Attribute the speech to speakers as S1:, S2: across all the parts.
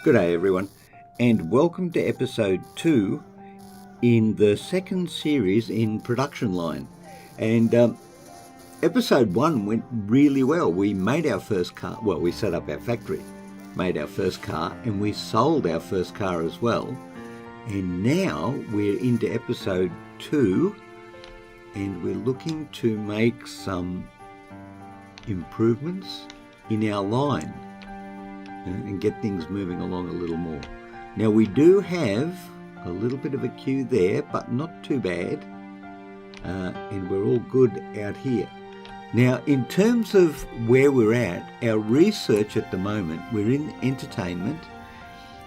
S1: Good day, everyone, and welcome to episode 2 in the second series in production line. And episode 1 went really well. We made our first car. Well, we set up our factory, made our first car, and we sold our first car as well. And now we're into episode 2, and we're looking to make some improvements in our line and get things moving along a little more. Now we do have a little bit of a queue there, but not too bad, and we're all good out here. Now in terms of where we're at, our research at the moment, we're in entertainment,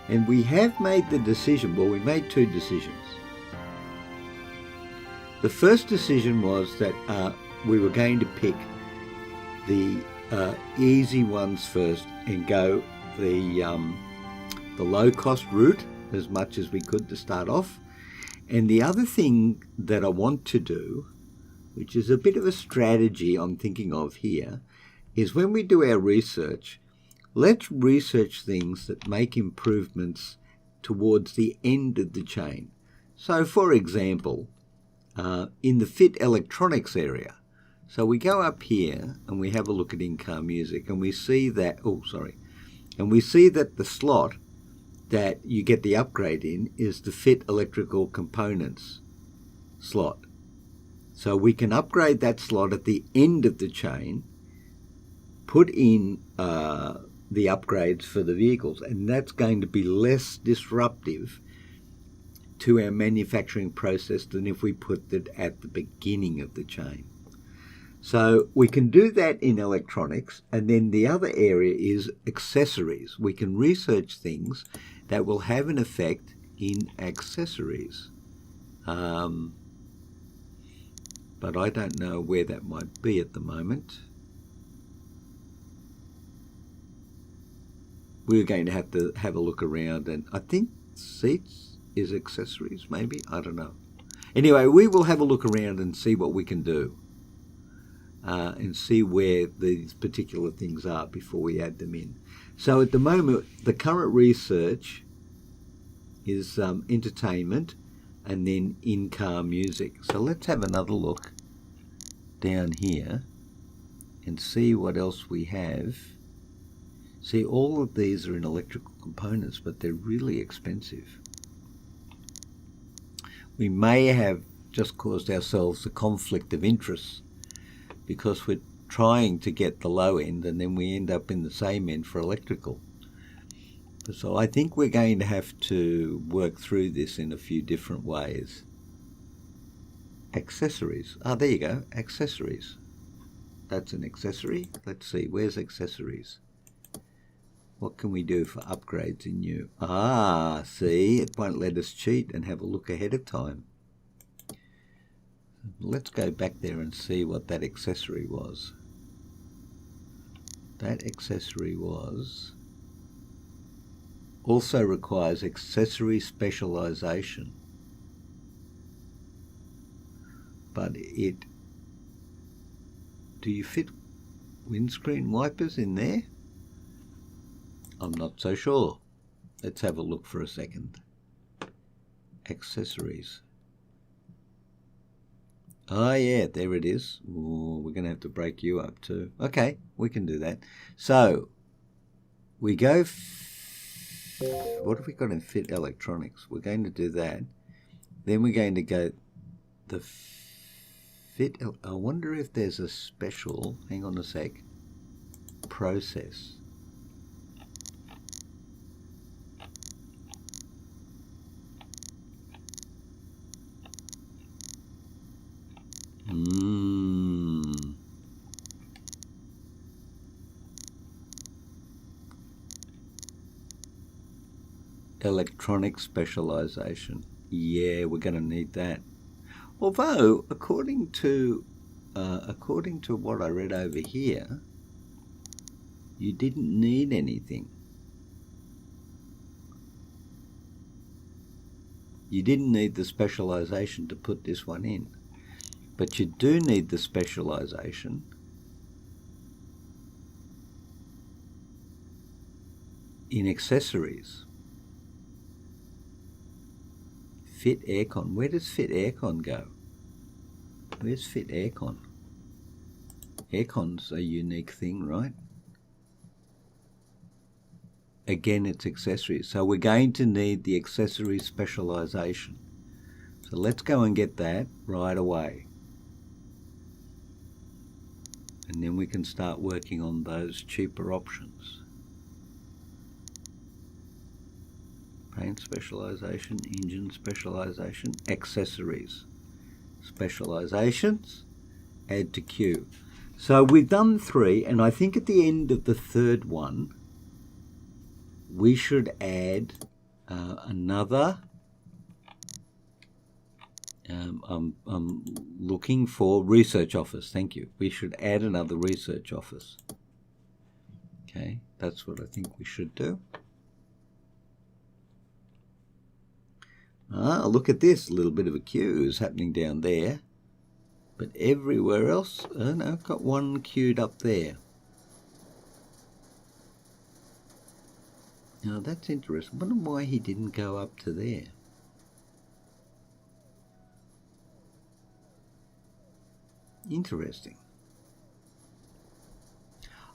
S1: and we have made the decision, well, we made two decisions. The first decision was that we were going to pick the easy ones first and go the low-cost route as much as we could to start off. And the other thing that I want to do, which is a bit of a strategy I'm thinking of here, is when we do our research, let's research things that make improvements towards the end of the chain. So, for example, in the fit electronics area, so we go up here and we have a look at in-car music, and we see that, and we see that the slot that you get the upgrade in is the fit electrical components slot. So we can upgrade that slot at the end of the chain, put in the upgrades for the vehicles, and that's going to be less disruptive to our manufacturing process than if we put it at the beginning of the chain. So we can do that in electronics, and then the other area is accessories. We can research things that will have an effect in accessories. But I don't know where that might be at the moment. We're going to have a look around, and I think seats is accessories, maybe? I don't know. Anyway, we will have a look around and see what we can do. And see where these particular things are before we add them in. So at the moment, the current research is entertainment and then in-car music. So let's have another look down here and see what else we have. See, all of these are in electrical components, but they're really expensive. We may have just caused ourselves a conflict of interest, because we're trying to get the low end and then we end up in the same end for electrical. So I think we're going to have to work through this in a few different ways. Accessories. There you go, accessories. That's an accessory. Let's see, where's accessories? What can we do for upgrades in new? See, it won't let us cheat and have a look ahead of time. Let's go back there and see what that accessory was. That accessory was also requires accessory specialization. But do you fit windscreen wipers in there? I'm not so sure. Let's have a look for a second. Accessories. Yeah, there it is. Ooh, we're going to have to break you up too. Okay, we can do that. So, we go, what have we got in fit electronics? We're going to do that. Then we're going to go the fit, I wonder if there's a special, hang on a sec, process. Electronic specialization. Yeah, we're going to need that. Although, according to what I read over here, you didn't need anything. You didn't need the specialization to put this one in. But you do need the specialization in accessories. Fit aircon. Where does fit aircon go? Where's fit aircon? Aircon's a unique thing, right? Again, it's accessories. So we're going to need the accessory specialization. So let's go and get that right away. And then we can start working on those cheaper options. Paint specialization, engine specialization, accessories. Specializations, add to queue. So we've done 3, and I think at the end of the 3rd one, we should add another. I'm looking for research office. Thank you. We should add another research office. Okay, that's what I think we should do. Look at this. A little bit of a queue is happening down there. But everywhere else, no, I've got one queued up there. Now that's interesting. I wonder why he didn't go up to there. Interesting.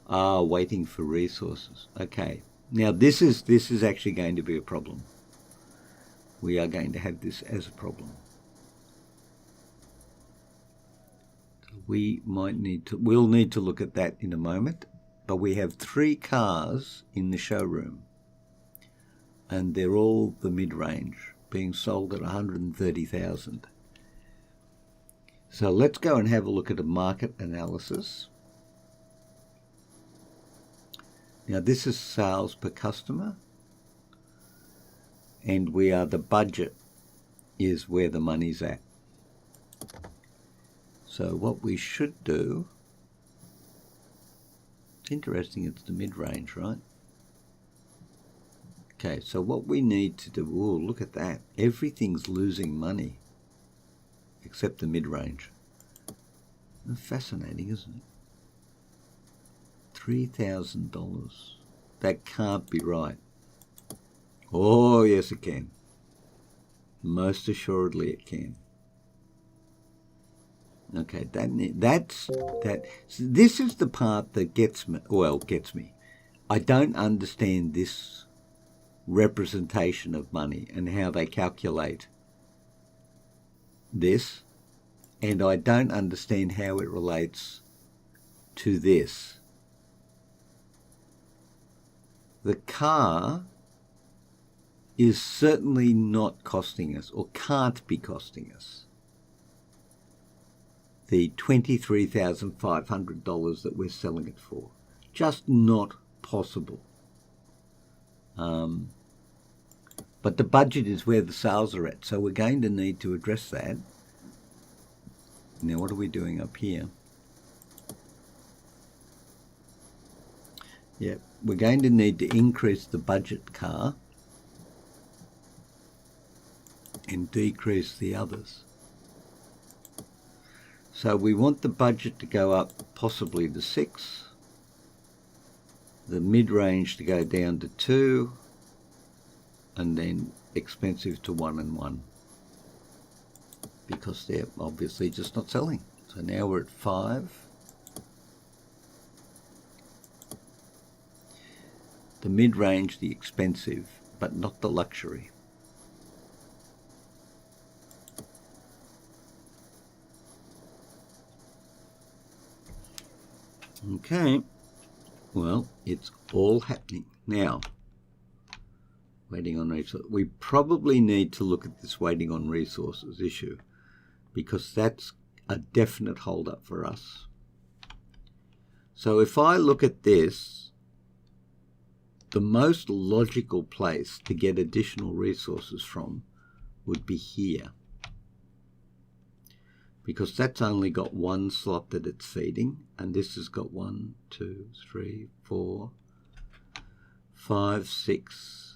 S1: Waiting for resources. Okay. Now this is actually going to be a problem. We are going to have this as a problem. We'll need to look at that in a moment. But we have 3 cars in the showroom, and they're all the mid-range, being sold at 130,000. So let's go and have a look at a market analysis. Now this is sales per customer, and the budget is where the money's at. So what we should do, it's interesting, it's the mid-range, right? Okay, so what we need to do, look at that. Everything's losing money except the mid-range. Fascinating, isn't it? $3,000. That can't be right. Oh, yes, it can. Most assuredly it can. Okay, this is the part that gets me. I don't understand this representation of money and how they calculate this, and I don't understand how it relates to this. The car is certainly not costing us, or can't be costing us, the $23,500 that we're selling it for. Just not possible. But the budget is where the sales are at, so we're going to need to address that. Now, what are we doing up here? Yeah, we're going to need to increase the budget car and decrease the others. So we want the budget to go up possibly to 6, the mid-range to go down to 2, and then expensive to 1 and 1, because they're obviously just not selling. So now we're at 5. The mid-range, the expensive, but not the luxury. Okay, well, it's all happening. Now, waiting on resources. We probably need to look at this waiting on resources issue, because that's a definite hold-up for us. So if I look at this, the most logical place to get additional resources from would be here, because that's only got 1 slot that it's feeding, and this has got 1, 2, 3, 4, 5, 6,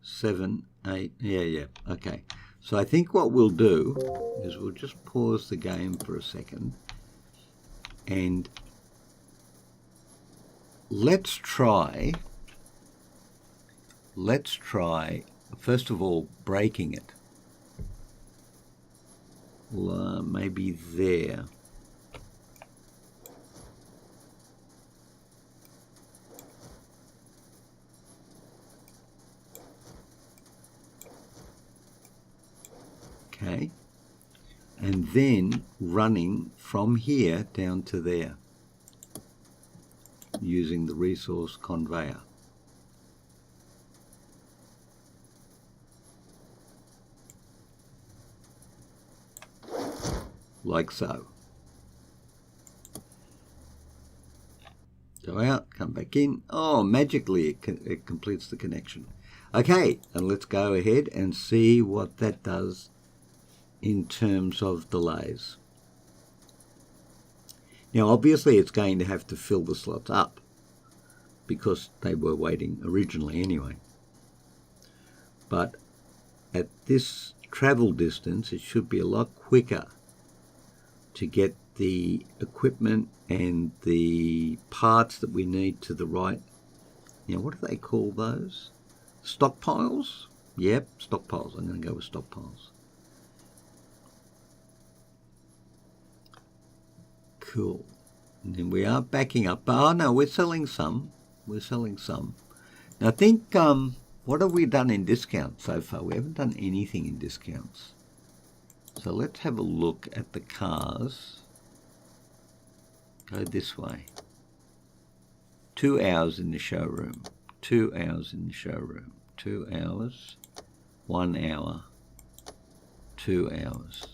S1: 7, 8. Yeah, okay. So I think what we'll do is we'll just pause the game for a second, and let's try let's try, first of all, breaking it. Maybe there. Okay. And then running from here down to there using the resource conveyor. Like so. Go out, come back in. Oh, magically it completes the connection. Okay, and let's go ahead and see what that does in terms of delays. Now, obviously, it's going to have to fill the slots up because they were waiting originally anyway. But at this travel distance, it should be a lot quicker to get the equipment and the parts that we need to the right. Now, what do they call those? Stockpiles? Yep, stockpiles. I'm going to go with stockpiles. Cool. And then we are backing up. Oh, no, we're selling some. We're selling some. Now, I think, what have we done in discounts so far? We haven't done anything in discounts. So let's have a look at the cars. Go this way. 2 hours in the showroom. 2 hours in the showroom. 2 hours. 1 hour. 2 hours.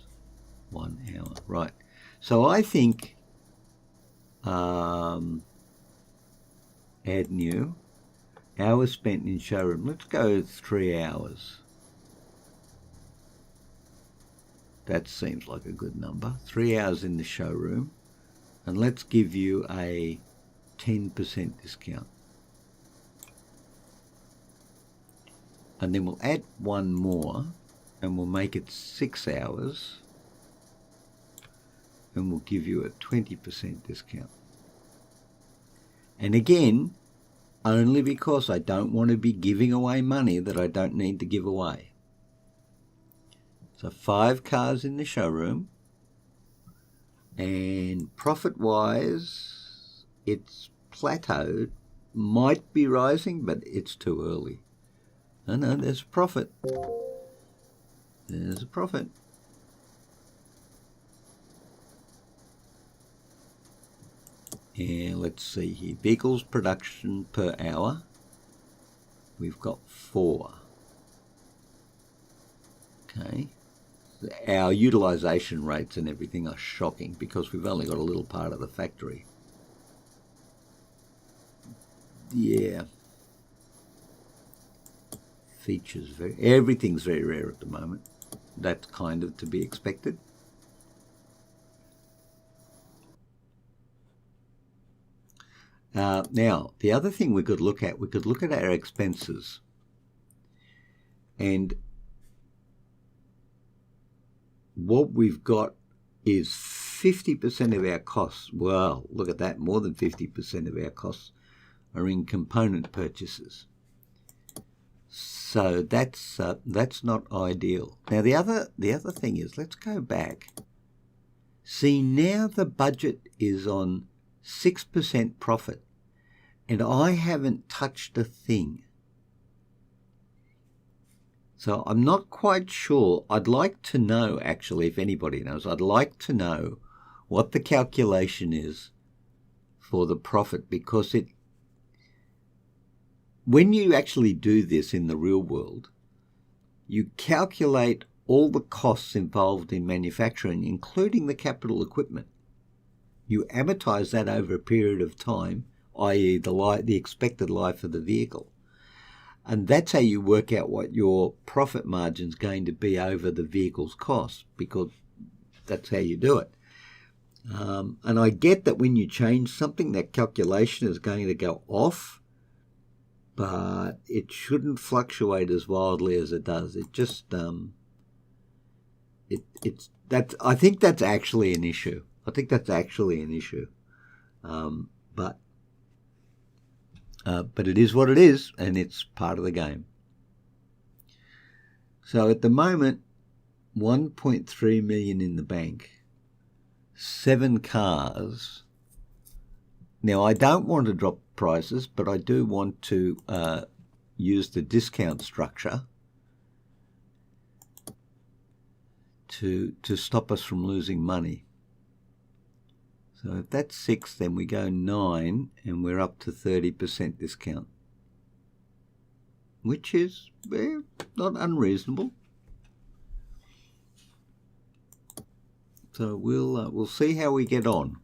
S1: 1 hour. Right. So I think add new. Hours spent in showroom. Let's go 3 hours. That seems like a good number. 3 hours in the showroom. And let's give you a 10% discount. And then we'll add one more and we'll make it 6 hours. And we'll give you a 20% discount. And again, only because I don't want to be giving away money that I don't need to give away. So 5 cars in the showroom. And profit-wise, it's plateaued. Might be rising, but it's too early. Oh no, there's a profit. There's a profit. And let's see here. Vehicles production per hour. We've got 4. Okay. Our utilisation rates and everything are shocking because we've only got a little part of the factory. Yeah. Features, everything's very rare at the moment. That's kind of to be expected. Now, the other thing we could look at our expenses. And what we've got is 50% of our costs. Well, look at that, more than 50% of our costs are in component purchases. So that's not ideal. Now, the other thing is, let's go back. See, now the budget is on 6% profit, and I haven't touched a thing. So I'm not quite sure. I'd like to know, actually, if anybody knows, I'd like to know what the calculation is for the profit, because when you actually do this in the real world, you calculate all the costs involved in manufacturing, including the capital equipment. You amortize that over a period of time, i.e. the expected life of the vehicle. And that's how you work out what your profit margin is going to be over the vehicle's cost, because that's how you do it. And I get that when you change something, that calculation is going to go off, but it shouldn't fluctuate as wildly as it does. It just, I think that's actually an issue. But it is what it is, and it's part of the game. So at the moment, 1.3 million in the bank, 7 cars. Now, I don't want to drop prices, but I do want to use the discount structure to stop us from losing money. So if that's 6, then we go 9, and we're up to 30% discount, which is not unreasonable. So we'll see how we get on.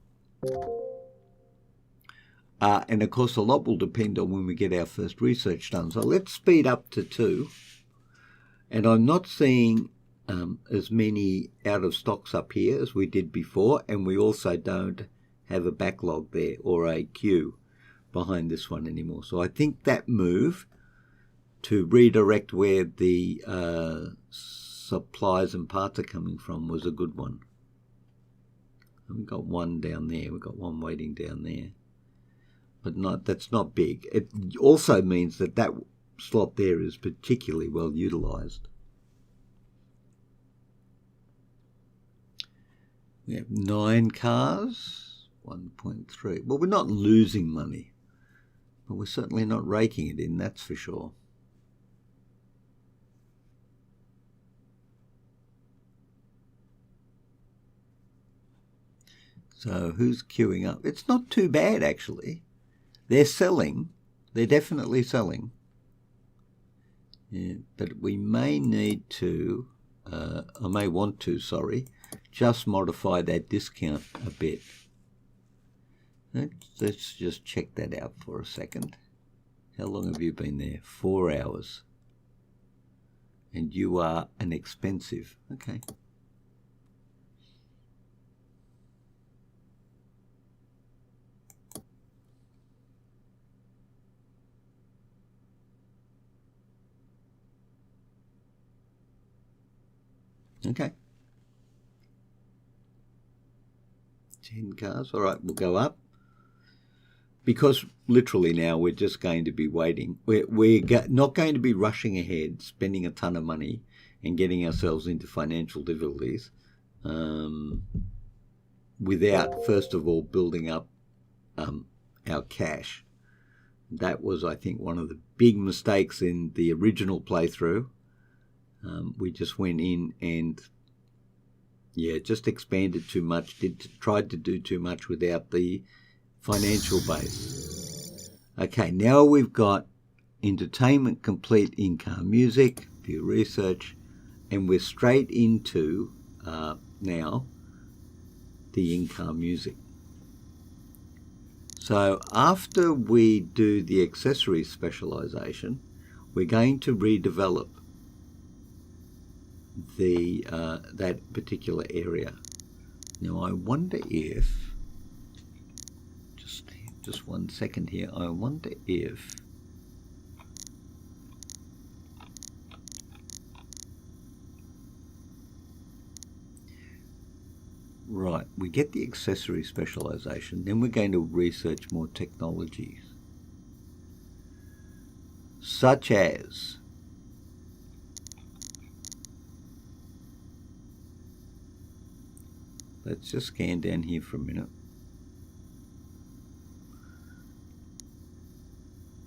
S1: And of course, a lot will depend on when we get our first research done. So let's speed up to 2. And I'm not seeing as many out of stocks up here as we did before, and we also don't have a backlog there or a queue behind this one anymore. So I think that move to redirect where the supplies and parts are coming from was a good one. And we've got one down there, we've got one waiting down there, but that's not big. It also means that that slot there is particularly well utilised. We have 9 cars, 1.3. Well, we're not losing money, but we're certainly not raking it in, that's for sure. So who's queuing up? It's not too bad, actually. They're selling. They're definitely selling. Yeah, but we may need to, I may want to, just modify that discount a bit. Let's just check that out for a second. How long have you been there? 4 hours. And you are an expensive. Okay. Okay. 10 cars. All right, we'll go up. Because literally now we're just going to be waiting. We're not going to be rushing ahead, spending a ton of money and getting ourselves into financial difficulties without, first of all, building up our cash. That was, I think, one of the big mistakes in the original playthrough. We just went in and, just expanded too much, tried to do too much without the financial base. Okay, now we've got entertainment complete in-car music, view research, and we're straight into now the in-car music. So after we do the accessory specialization, we're going to redevelop the that particular area. Now I wonder if, just 1 second here, I wonder if right, we get the accessory specialization, then we're going to research more technologies, such as let's just scan down here for a minute.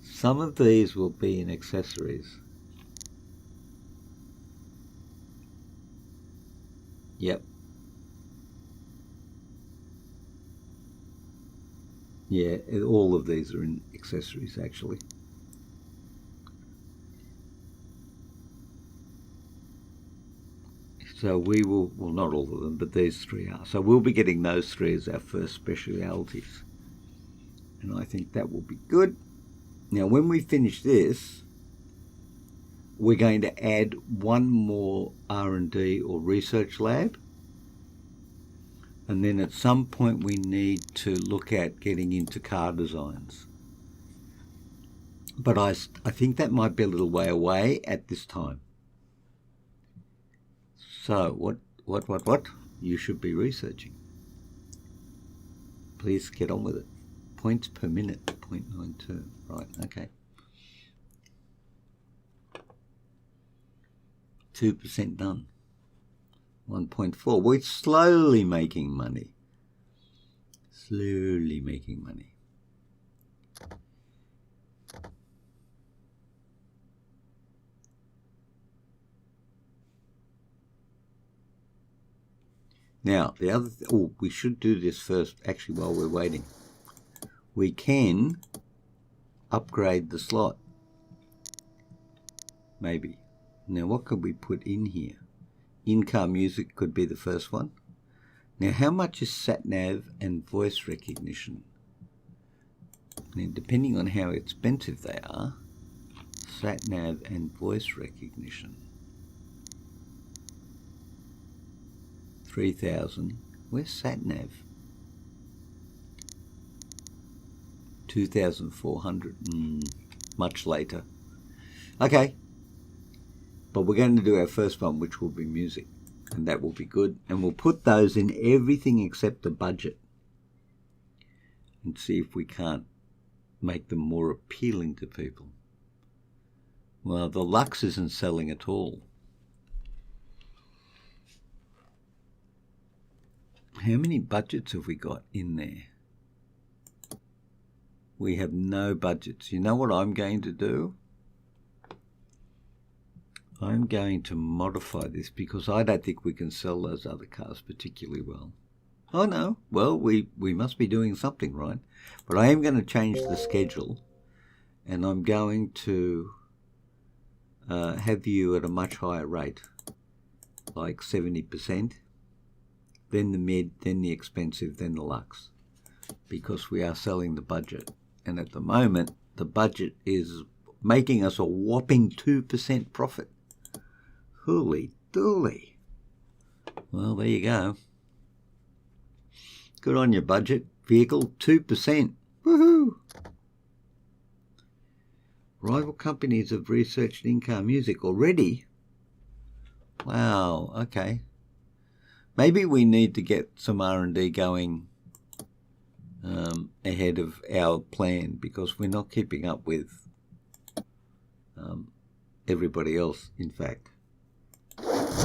S1: Some of these will be in accessories. Yep. Yeah, all of these are in accessories actually. So we will, well, not all of them, but these 3 are. So we'll be getting those 3 as our first specialities. And I think that will be good. Now, when we finish this, we're going to add 1 more R&D or research lab. And then at some point we need to look at getting into car designs. But I think that might be a little way away at this time. So what? You should be researching. Please get on with it. Points per minute, 0.92. Right, okay. 2% done. 1.4. We're slowly making money. Slowly making money. Now, the other we should do this first, actually, while we're waiting. We can upgrade the slot. Maybe. Now, what could we put in here? In-car music could be the first one. Now, how much is sat-nav and voice recognition? Now, depending on how expensive they are, sat-nav and voice recognition. 3,000. Where's sat-nav? 2,400. Much later. Okay. But we're going to do our first one, which will be music. And that will be good. And we'll put those in everything except the budget. And see if we can't make them more appealing to people. Well, the Lux isn't selling at all. How many budgets have we got in there? We have no budgets. You know what I'm going to do? I'm going to modify this because I don't think we can sell those other cars particularly well. Oh no, well, we must be doing something right. But I am going to change the schedule, and I'm going to have you at a much higher rate, like 70%, then the mid, then the expensive, then the Lux, because we are selling the budget. And at the moment, the budget is making us a whopping 2% profit. Holy dooly. Well, there you go. Good on your budget. Vehicle, 2%. Woohoo! Rival companies have researched in-car music already. Wow, okay. Maybe we need to get some R&D going ahead of our plan, because we're not keeping up with everybody else, in fact.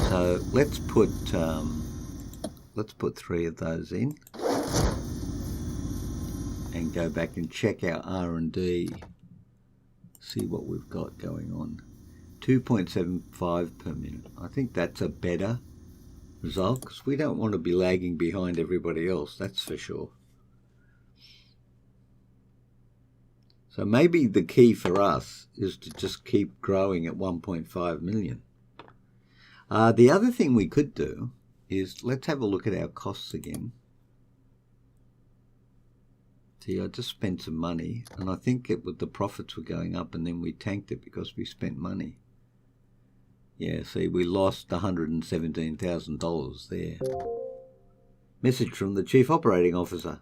S1: So let's put 3 of those in and go back and check our R&D, see what we've got going on. 2.75 per minute. I think that's a better result, because we don't want to be lagging behind everybody else, that's for sure. So maybe the key for us is to just keep growing at 1.5 million. The other thing we could do is, let's have a look at our costs again. See, I just spent some money, and I think the profits were going up, and then we tanked it because we spent money. Yeah, see, we lost $117,000 there. Message from the Chief Operating Officer.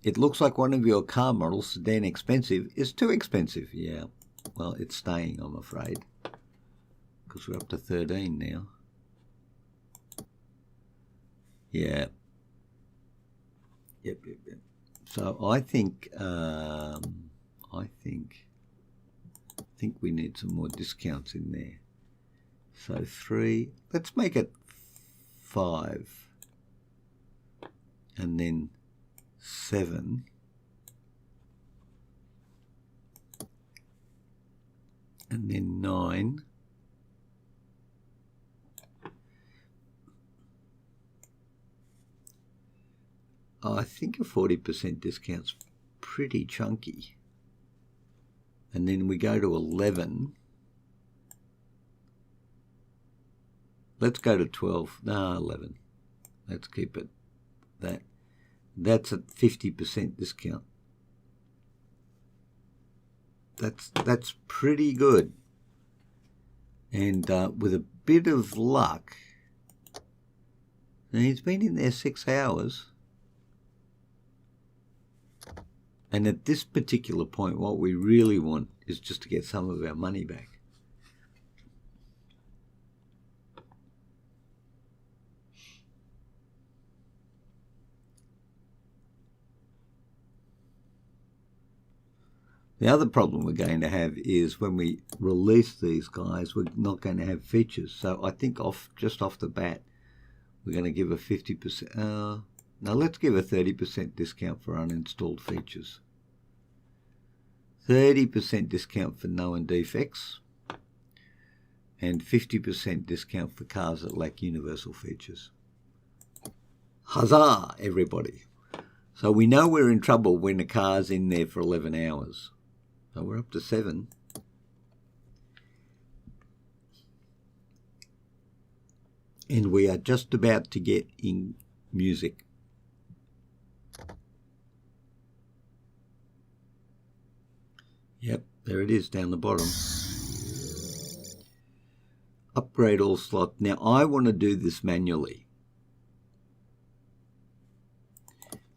S1: It looks like one of your car models, sedan expensive, is too expensive. Yeah, well, it's staying, I'm afraid, because we're up to 13 now. Yeah. Yep. So I think we need some more discounts in there. So 3, let's make it 5, and then 7, and then 9, I think a 40% discount's pretty chunky. And then we go to 11. Let's go to 12. No, 11. Let's keep it that. That's a 50% discount. That's pretty good. And with a bit of luck, and he's been in there 6 hours. And at this particular point, what we really want is just to get some of our money back. The other problem we're going to have is when we release these guys, we're not going to have features. So I think just off the bat, we're going to give a 50%. Now let's give a 30% discount for uninstalled features. 30% discount for known defects. And 50% discount for cars that lack universal features. Huzzah, everybody. So we know we're in trouble when a car's in there for 11 hours. So we're up to 7. And we are just about to get in music. Yep, there it is down the bottom. Upgrade all slot. Now I want to do this manually.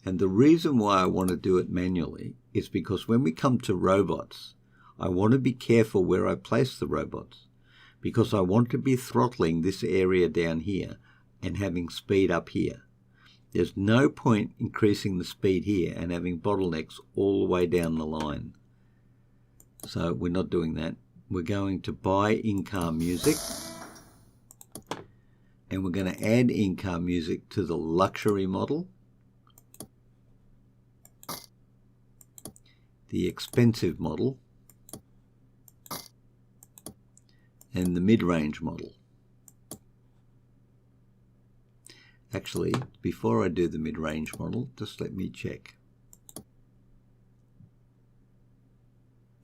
S1: And the reason why I want to do it manually is because when we come to robots, I want to be careful where I place the robots, because I want to be throttling this area down here and having speed up here. There's no point increasing the speed here and having bottlenecks all the way down the line. So we're not doing that. We're going to buy in-car music, and we're going to add in-car music to the luxury model, the expensive model, and the mid-range model. Actually, before I do the mid-range model, just let me check.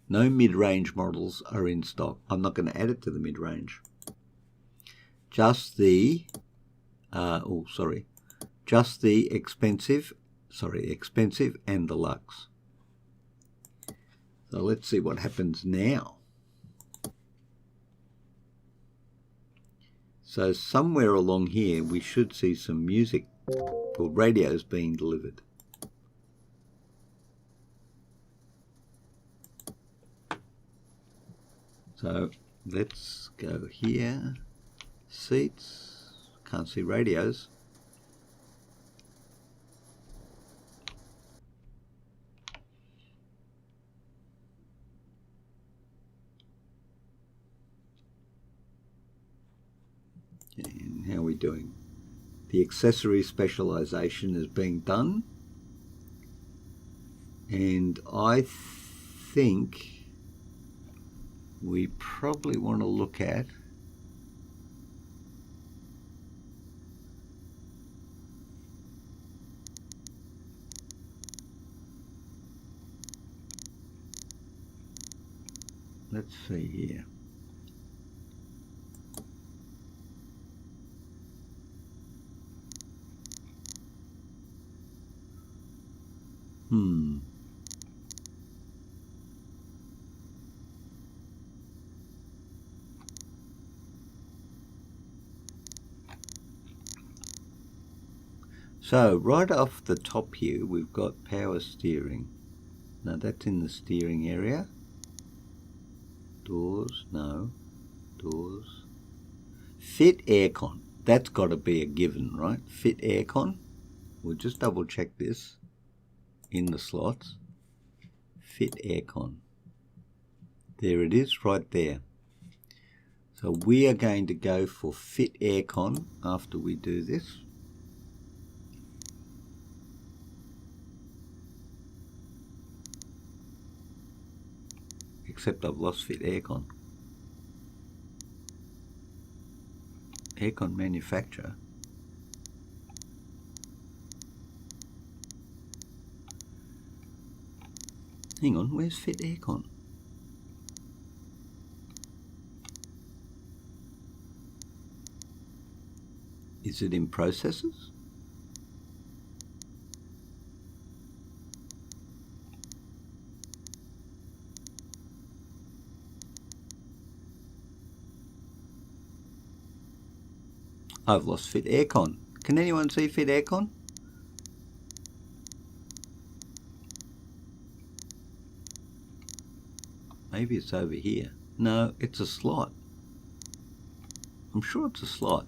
S1: No mid-range models are in stock. I'm not going to add it to the mid-range. Just the, just the expensive and the Lux. So let's see what happens now. So somewhere along here we should see some music or radios being delivered. So let's go here, seats, can't see radios. And how are we doing? The accessory specialization is being done. And I think we probably want to look at let's see here. So right off the top here, we've got power steering. Now that's in the steering area. Doors, no. Doors. Fit aircon. That's got to be a given, right? Fit aircon. We'll just double check this in the slots. Fit aircon. There it is right there. So we are going to go for fit aircon after we do this. Except I've lost fit aircon. Aircon manufacturer. Hang on, where's fit aircon? Is it in processes? I've lost fit aircon. Can anyone see fit aircon? Maybe it's over here. No, it's a slot. I'm sure it's a slot.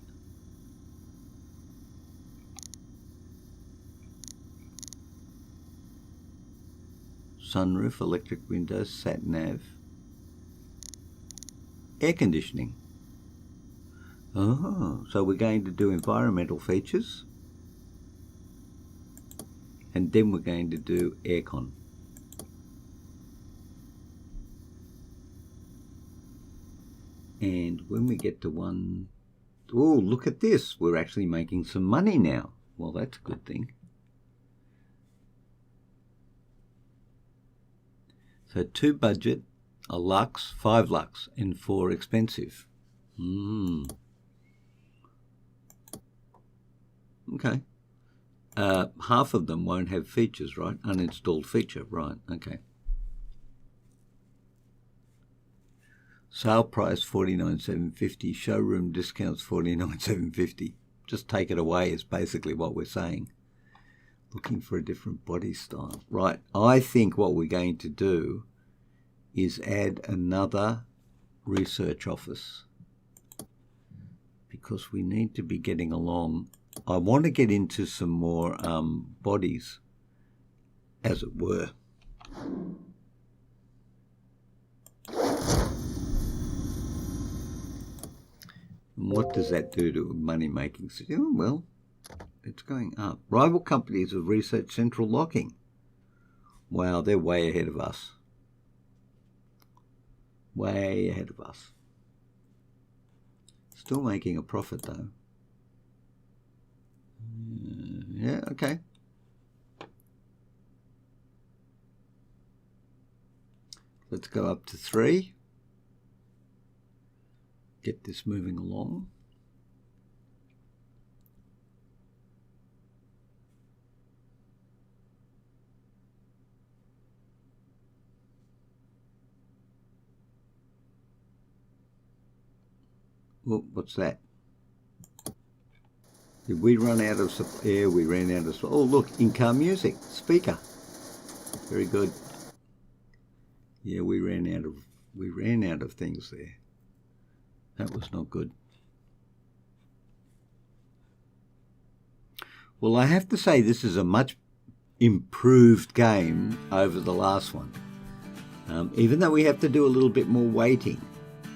S1: sunroof, electric windows, sat nav, air conditioning. Oh, so we're going to do environmental features, and then we're going to do aircon. And when we get to one, oh, look at this. We're actually making some money now. Well, that's a good thing. So 2 budget, a lux, 5 lux, and 4 expensive. Okay. Half of them won't have features, right? Uninstalled feature, right? Okay. Sale price $49,750. Showroom discounts $49,750. Just take it away is basically what we're saying. Looking for a different body style. Right. I think what we're going to do is add another research office, because we need to be getting along. I want to get into some more bodies, as it were. And what does that do to money making? Oh, well, it's going up. Rival companies have researched central locking. Wow, they're way ahead of us. Way ahead of us. Still making a profit though. Yeah, okay. Let's go up to 3. Get this moving along. Oh, what's that? Did we run out of air? We ran out of. Oh, look, in-car music speaker. Very good. Yeah, we ran out of things there. That was not good. Well, I have to say this is a much improved game over the last one. Even though we have to do a little bit more waiting,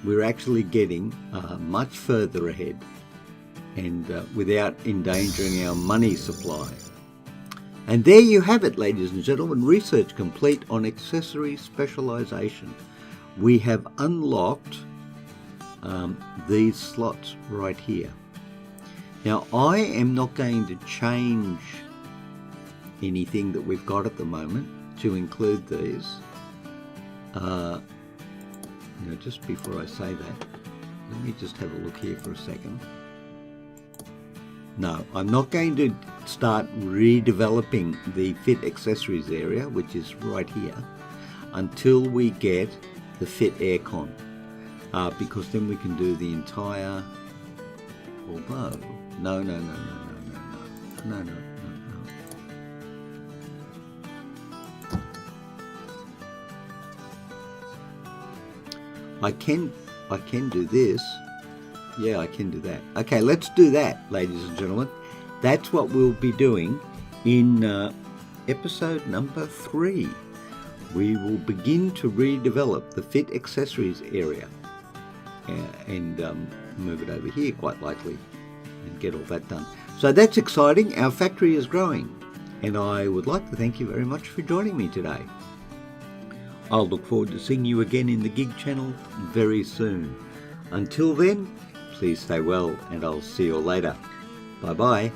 S1: we're actually getting much further ahead, and without endangering our money supply. And there you have it, ladies and gentlemen, research complete on accessory specialization. We have unlocked these slots right here. Now, I am not going to change anything that we've got at the moment to include these. Just before I say that, let me just have a look here for a second. No, I'm not going to start redeveloping the fit accessories area, which is right here, until we get the fit aircon, because then we can do the entire, although, no. I can do this. Yeah, I can do that. Okay, let's do that, ladies and gentlemen. That's what we'll be doing in episode number 3. We will begin to redevelop the fit accessories area and move it over here quite likely and get all that done. So that's exciting. Our factory is growing, and I would like to thank you very much for joining me today. I'll look forward to seeing you again in the Gig channel very soon. Until then, please stay well, and I'll see you all later. Bye-bye.